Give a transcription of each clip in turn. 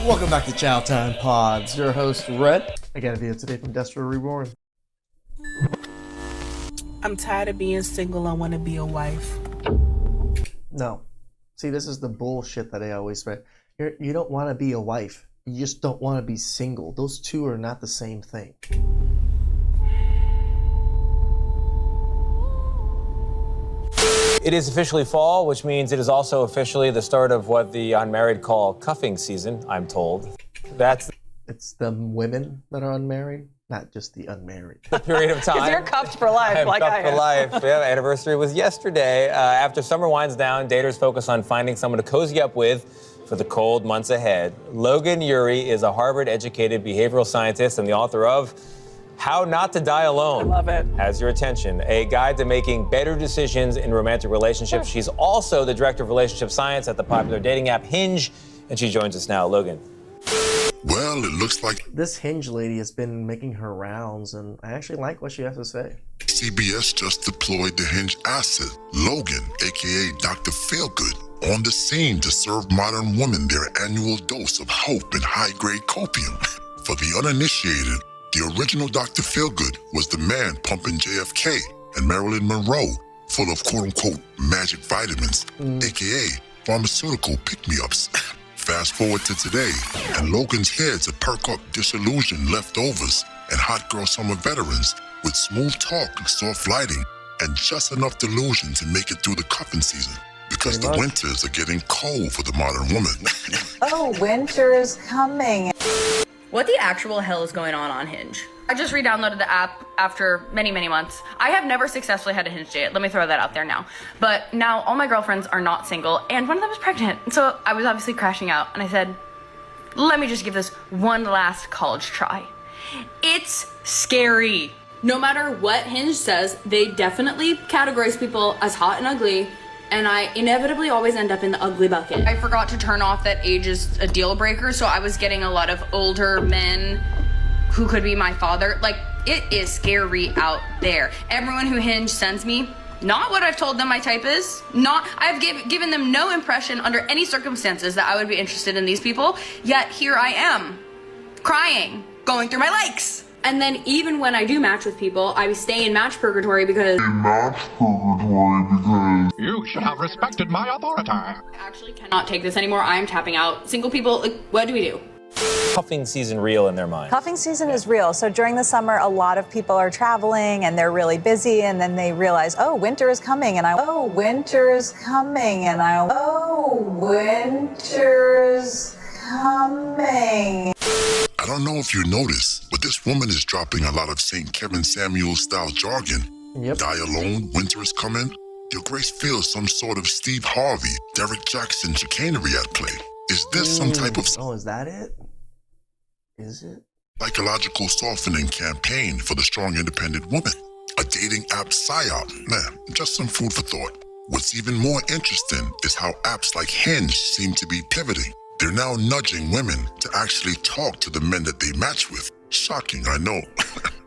Welcome back to Chow Time Pods. Your host, Red. I got a video today from Desperate Reborn. I'm tired of being single. I want to be a wife. No. See, this is the bullshit that I always say. You don't want to be a wife. You just don't want to be single. Those two are not the same thing. It is officially fall, which means it is also officially the start of what the unmarried call cuffing season, I'm told. It's the women that are unmarried, not just the unmarried. The period of time. Because you're cuffed for life, I'm like cuffed I for am. life. Yeah, anniversary was yesterday. After summer winds down, daters focus on finding someone to cozy up with for the cold months ahead. Logan Ury is a Harvard-educated behavioral scientist and the author of How Not to Die Alone. I love it. Has your attention. A guide to making better decisions in romantic relationships. She's also the director of relationship science at the popular dating app Hinge, and she joins us now. Logan. Well, it looks like This Hinge lady has been making her rounds, and I actually like what she has to say. CBS just deployed the Hinge asset, Logan, aka Dr. Feelgood, on the scene to serve modern women their annual dose of hope and high-grade copium. For the uninitiated, the original Dr. Feelgood was the man pumping JFK and Marilyn Monroe full of quote-unquote magic vitamins, aka pharmaceutical pick-me-ups. Fast forward to today, and Logan's here to perk up disillusioned leftovers and hot girl summer veterans with smooth talk, soft lighting, and just enough delusion to make it through the cuffing season. Because the winters are getting cold for the modern woman. Oh, winter is coming. What the actual hell is going on Hinge? I just re-downloaded the app after many, many months. I have never successfully had a Hinge date. Let me throw that out there now. But now all my girlfriends are not single, and one of them is pregnant. So I was obviously crashing out, and I said, let me just give this one last college try. It's scary. No matter what Hinge says, they definitely categorize people as hot and ugly, and I inevitably always end up in the ugly bucket. I forgot to turn off that age is a deal breaker, so I was getting a lot of older men who could be my father. Like, it is scary out there. Everyone who Hinge sends me, not what I've told them my type is. I've given them no impression under any circumstances that I would be interested in these people, yet here I am, crying, going through my likes. And then even when I do match with people, I stay in match purgatory because you should have respected my authority. I actually cannot take this anymore. I am tapping out. Single people, like, what do we do? Cuffing season real in their mind. Cuffing season is real. So during the summer, a lot of people are traveling and they're really busy, and then they realize, oh, winter is coming, and winter's coming. I don't know if you noticed, but this woman is dropping a lot of St. Kevin Samuel style jargon. Yep. Die alone, winter is coming. Your Grace feels some sort of Steve Harvey, Derek Jackson chicanery at play. Is this some type of Oh, is that it? Is it? psychological softening campaign for the strong independent woman? A dating app psyop? Nah, just some food for thought. What's even more interesting is how apps like Hinge seem to be pivoting. They're now nudging women to actually talk to the men that they match with. Shocking, I know.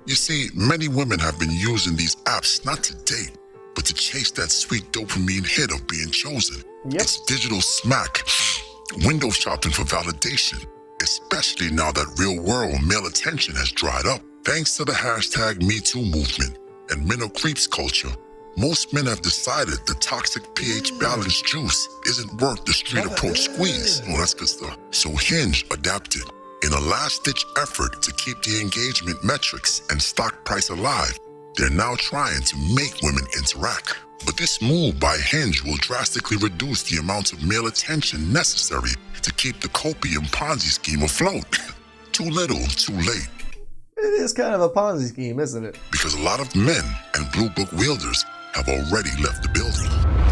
You see, many women have been using these apps not to date, but to chase that sweet dopamine hit of being chosen. Yep. It's digital smack, window shopping for validation, especially now that real-world male attention has dried up. Thanks to the hashtag #MeToo movement and men of creeps culture, most men have decided the toxic pH balanced juice isn't worth the street approach squeeze. Oh, that's good stuff. So Hinge adapted. In a last-ditch effort to keep the engagement metrics and stock price alive, they're now trying to make women interact. But this move by Hinge will drastically reduce the amount of male attention necessary to keep the copium Ponzi scheme afloat. Too little, too late. It is kind of a Ponzi scheme, isn't it? Because a lot of men and blue book wielders have already left the building.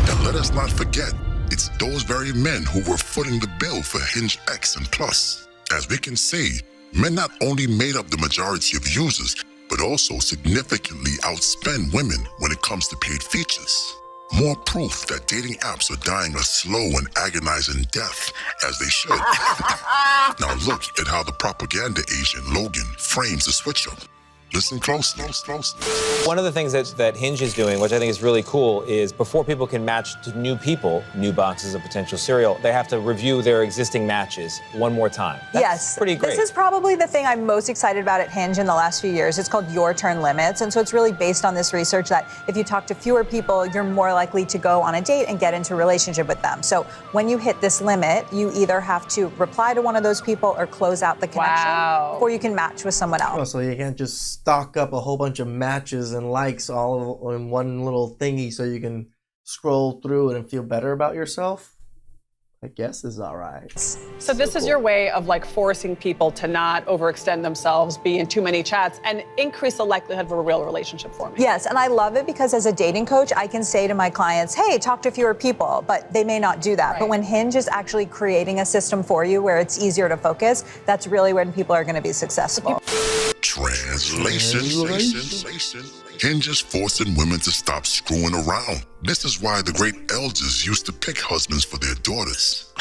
And let us not forget, it's those very men who were footing the bill for Hinge X and Plus. As we can see, men not only made up the majority of users, but also significantly outspend women when it comes to paid features. More proof that dating apps are dying a slow and agonizing death, as they should. Now look at how the propaganda agent Logan frames the switch up. Listen closely. One of the things that Hinge is doing, which I think is really cool, is before people can match to new people, new boxes of potential cereal, they have to review their existing matches one more time. That's pretty great. This is probably the thing I'm most excited about at Hinge in the last few years. It's called Your Turn Limits. And so it's really based on this research that if you talk to fewer people, you're more likely to go on a date and get into a relationship with them. So when you hit this limit, you either have to reply to one of those people or close out the connection before you can match with someone else. Oh, so you can't just stock up a whole bunch of matches and likes all in one little thingy so you can scroll through it and feel better about yourself? I guess is all right. So this is your way of like forcing people to not overextend themselves, be in too many chats, and increase the likelihood of a real relationship for me. Yes, and I love it because as a dating coach, I can say to my clients, hey, talk to fewer people, but they may not do that. Right. But when Hinge is actually creating a system for you where it's easier to focus, that's really when people are going to be successful. Translation. Hinge is forcing women to stop screwing around. This is why the great elders used to pick husbands for their daughters.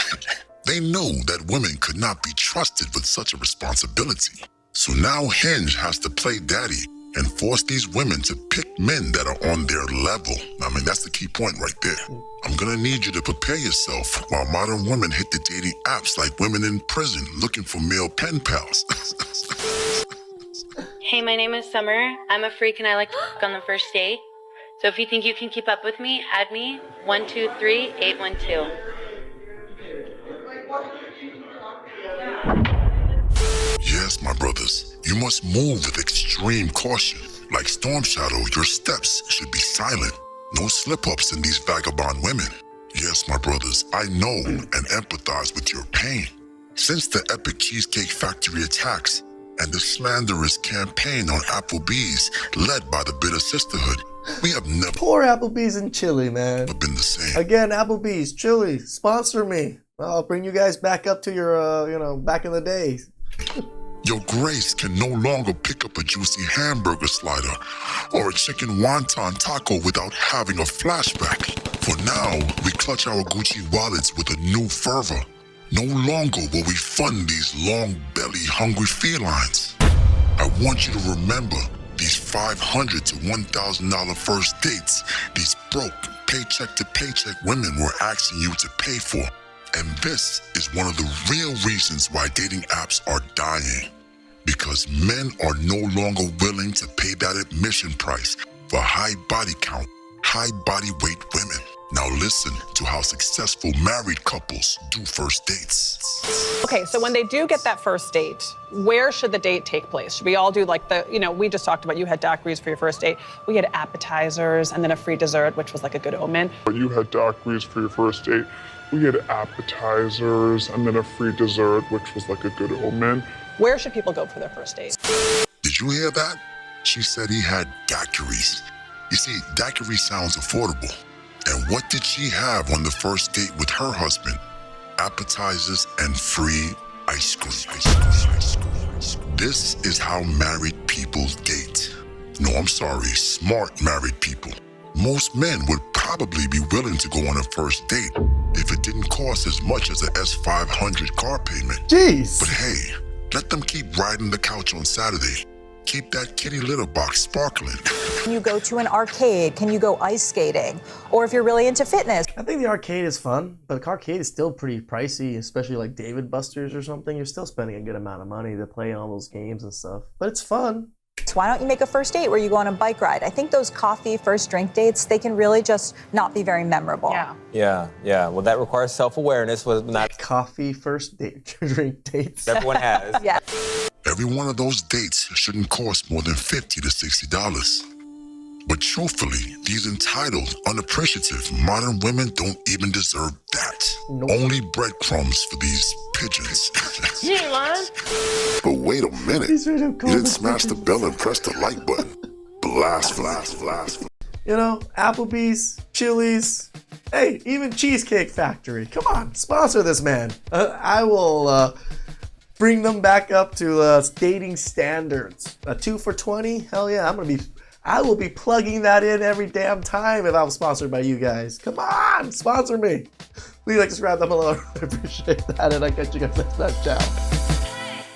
They knew that women could not be trusted with such a responsibility. So now Hinge has to play daddy and force these women to pick men that are on their level. I mean, that's the key point right there. I'm gonna need you to prepare yourself while modern women hit the dating apps like women in prison looking for male pen pals. Hey, my name is Summer. I'm a freak and I like to fuck on the first date. So if you think you can keep up with me, add me 123812. Yes, my brothers, you must move with extreme caution. Like Storm Shadow, your steps should be silent. No slip-ups in these vagabond women. Yes, my brothers, I know and empathize with your pain. Since the epic Cheesecake Factory attacks, and the slanderous campaign on Applebee's led by the Bitter Sisterhood, we have never Poor Applebee's and Chili, man. been the same. Again, Applebee's, Chili, sponsor me. I'll bring you guys back up to your, back in the days. Your Grace can no longer pick up a juicy hamburger slider or a chicken wonton taco without having a flashback. For now, we clutch our Gucci wallets with a new fervor. No longer will we fund these long-belly hungry felines. I want you to remember these $500 to $1,000 first dates these broke, paycheck-to-paycheck women were asking you to pay for. And this is one of the real reasons why dating apps are dying. Because men are no longer willing to pay that admission price for high body count, high body weight women. Now listen to how successful married couples do first dates. Okay, so when they do get that first date, where should the date take place? Should we all do like we just talked about, you had daiquiris for your first date. We had appetizers and then a free dessert, which was like a good omen. You had daiquiris for your first date. We had appetizers and then a free dessert, which was like a good omen. Where should people go for their first date? Did you hear that? She said he had daiquiris. You see, daiquiri sounds affordable. And what did she have on the first date with her husband? Appetizers and free ice cream. This is how married people date. No, I'm sorry, smart married people. Most men would probably be willing to go on a first date if it didn't cost as much as an S500 car payment. Jeez. But hey, let them keep riding the couch on Saturday. Keep that kitty litter box sparkling. Can you go to an arcade? Can you go ice skating? Or if you're really into fitness. I think the arcade is fun, but the arcade is still pretty pricey, especially like David Buster's or something. You're still spending a good amount of money to play all those games and stuff, but it's fun. So why don't you make a first date where you go on a bike ride? I think those coffee first drink dates, they can really just not be very memorable. Yeah. Yeah. Well, that requires self-awareness. Was not Coffee first date drink dates. everyone has. Yeah. Every one of those dates shouldn't cost more than $50 to $60. But truthfully, these entitled, unappreciative modern women don't even deserve that. Nope. Only breadcrumbs for these pigeons. You ain't lying. But wait a minute. These are You didn't smash the bell and press the like button. Blasphemy. Applebee's, Chili's, hey, even Cheesecake Factory. Come on, sponsor this man. I will bring them back up to dating standards. A 2 for $20? Hell yeah, I will be plugging that in every damn time if I was sponsored by you guys. Come on, sponsor me. Please like, subscribe down below. I appreciate that, and I'll catch you guys next time. Ciao.